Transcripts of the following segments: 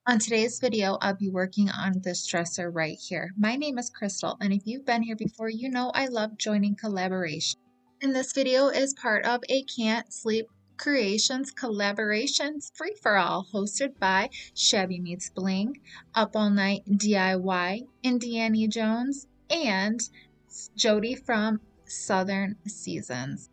On today's video, I'll be working on this dresser right here. My name is Crystal, and if you've been here before, you know I love joining collaboration. And this video is part of a Cant Sleep Creations collaborations free-for-all hosted by Shabby Meets Bling, Up All Night DIY, Indiana Jones, and Jody from Southern Seasons.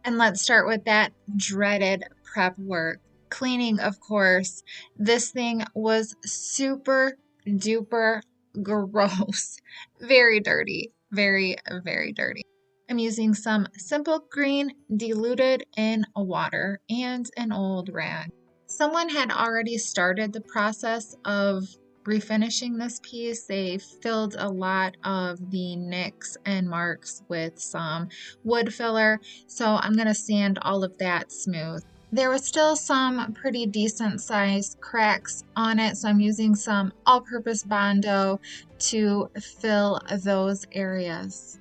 And let's start with that dreaded prep work. Cleaning, of course. This thing was super duper gross. Very dirty. Very, very dirty. I'm using some simple green diluted in water and an old rag. Someone had already started the process of refinishing this piece. They filled a lot of the nicks and marks with some wood filler, so I'm going to sand all of that smooth. There was still some pretty decent sized cracks on it, so I'm using some all-purpose Bondo to fill those areas.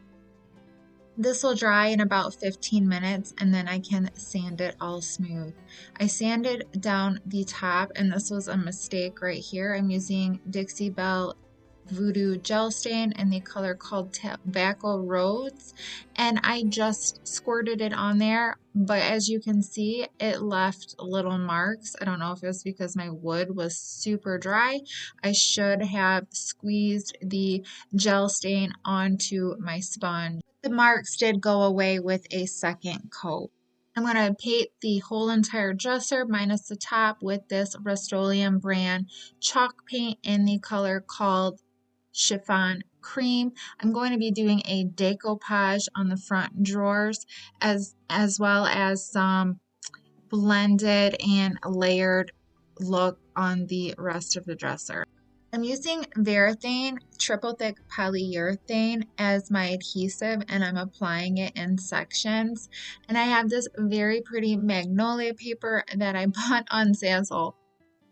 This will dry in about 15 minutes and then I can sand it all smooth. I sanded down the top, and this was a mistake right here. I'm using Dixie Belle Voodoo Gel Stain in the color called Tobacco Rose, and I just squirted it on there, but as you can see, it left little marks. I don't know if it was because my wood was super dry. I should have squeezed the gel stain onto my sponge. The marks did go away with a second coat. I'm going to paint the whole entire dresser minus the top with this Rust-Oleum brand chalk paint in the color called Chiffon Cream. I'm going to be doing a decoupage on the front drawers as well as some blended and layered look on the rest of the dresser. I'm using Varathane triple thick polyurethane as my adhesive, and I'm applying it in sections. And I have this very pretty magnolia paper that I bought on Zazzle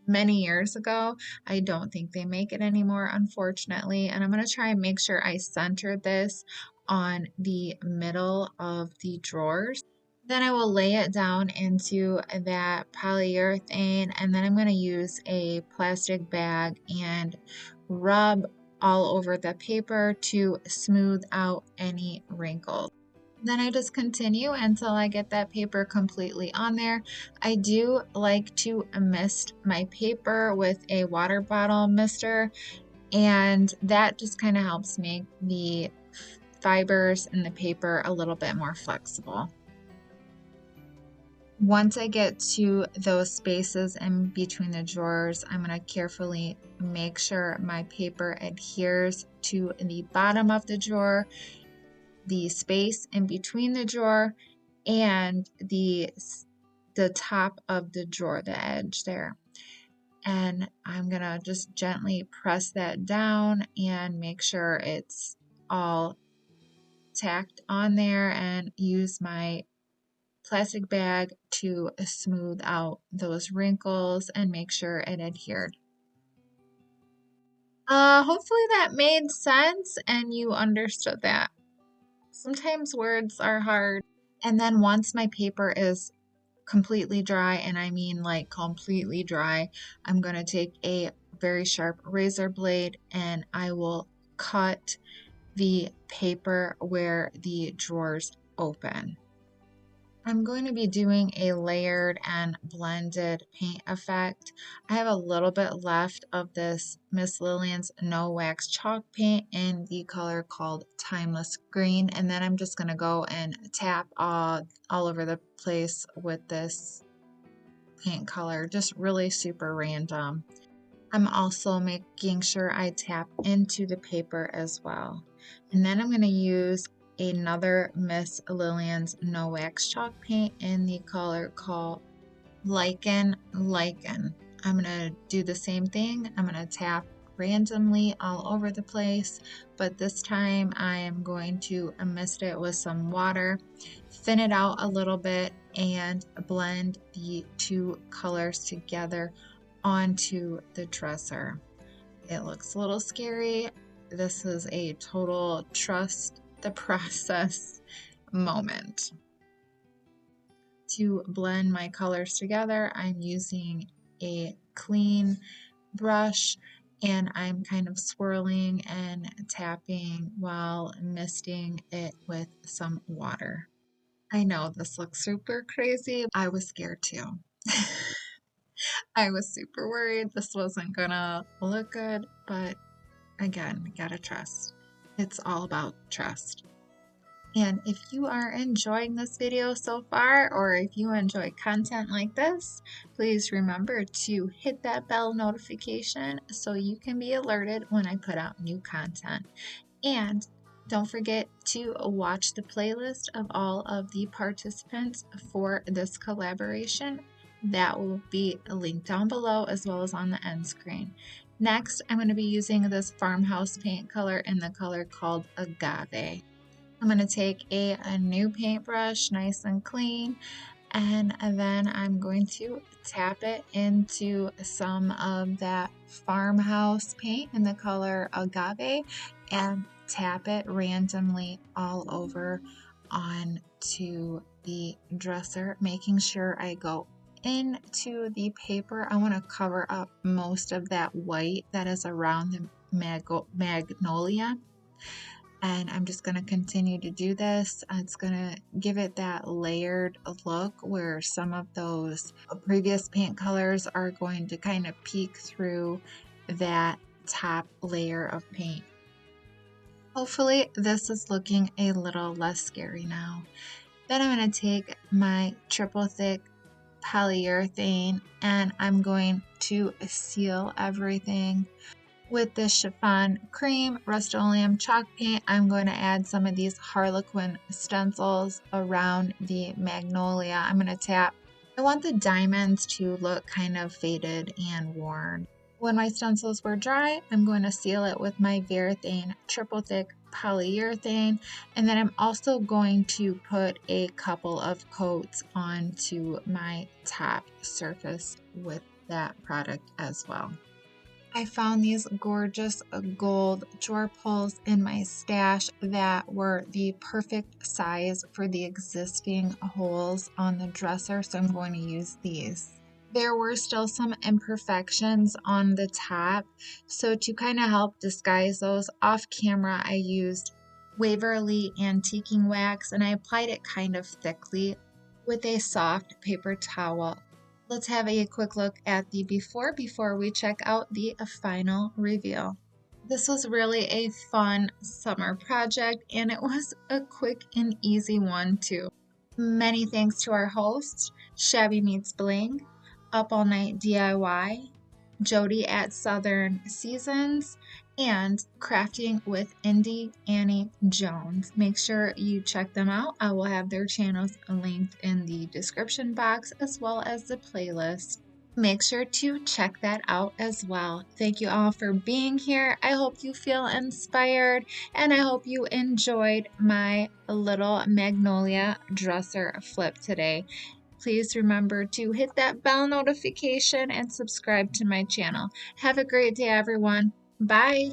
many years ago. I don't think they make it anymore, unfortunately. And I'm going to try and make sure I center this on the middle of the drawers. Then I will lay it down into that polyurethane, and then I'm going to use a plastic bag and rub all over the paper to smooth out any wrinkles. Then I just continue until I get that paper completely on there. I do like to mist my paper with a water bottle mister, and that just kind of helps make the fibers in the paper a little bit more flexible. Once I get to those spaces in between the drawers, I'm going to carefully make sure my paper adheres to the bottom of the drawer, the space in between the drawer, and the top of the drawer, the edge there. And I'm going to just gently press that down and make sure it's all tacked on there, and use my plastic bag to smooth out those wrinkles and make sure it adhered. Hopefully that made sense and you understood that. Sometimes words are hard. And then once my paper is completely dry, and I mean like completely dry, I'm going to take a very sharp razor blade and I will cut the paper where the drawers open. I'm going to be doing a layered and blended paint effect. I have a little bit left of this Miss Lillian's No Wax Chalk paint in the color called Timeless Green, and then I'm just going to go and tap all over the place with this paint color, just really super random. I'm also making sure I tap into the paper as well. And then I'm going to use another Miss Lillian's No Wax Chalk paint in the color called Lichen. I'm going to do the same thing. I'm going to tap randomly all over the place, but this time I am going to mist it with some water, thin it out a little bit, and blend the two colors together onto the dresser. It looks a little scary. This is a total trust the process moment. To blend my colors together, I'm using a clean brush, and I'm kind of swirling and tapping while misting it with some water. I know this looks super crazy. I was scared too. I was super worried this wasn't gonna look good, but again, gotta trust. It's all about trust. And if you are enjoying this video so far, or if you enjoy content like this, please remember to hit that bell notification so you can be alerted when I put out new content. And don't forget to watch the playlist of all of the participants for this collaboration. That will be linked down below as well as on the end screen. Next, I'm going to be using this farmhouse paint color in the color called Agave. I'm going to take a new paintbrush, nice and clean, and then I'm going to tap it into some of that farmhouse paint in the color Agave and tap it randomly all over onto the dresser, making sure I go into the paper. I want to cover up most of that white that is around the magnolia. And I'm just going to continue to do this. It's going to give it that layered look where some of those previous paint colors are going to kind of peek through that top layer of paint. Hopefully this is looking a little less scary now. Then I'm going to take my triple thick polyurethane and I'm going to seal everything. With this chiffon cream, Rust-Oleum chalk paint, I'm going to add some of these Harlequin stencils around the magnolia. I'm going to tap. I want the diamonds to look kind of faded and worn. When my stencils were dry, I'm going to seal it with my Varathane triple thick polyurethane, and then I'm also going to put a couple of coats onto my top surface with that product as well. I found these gorgeous gold drawer pulls in my stash that were the perfect size for the existing holes on the dresser, so I'm going to use these. There were still some imperfections on the top, so to kind of help disguise those off camera, I used Waverly antiquing wax and I applied it kind of thickly with a soft paper towel. Let's have a quick look at the before we check out the final reveal. This was really a fun summer project and it was a quick and easy one too. Many thanks to our hosts, Shabby Meets Bling, Up All Night DIY, Jody at Southern Seasons, and Crafting with Indie Annie Jones. Make sure you check them out. I will have their channels linked in the description box as well as the playlist. Make sure to check that out as well. Thank you all for being here. I hope you feel inspired and I hope you enjoyed my little magnolia dresser flip today. Please remember to hit that bell notification and subscribe to my channel. Have a great day, everyone. Bye.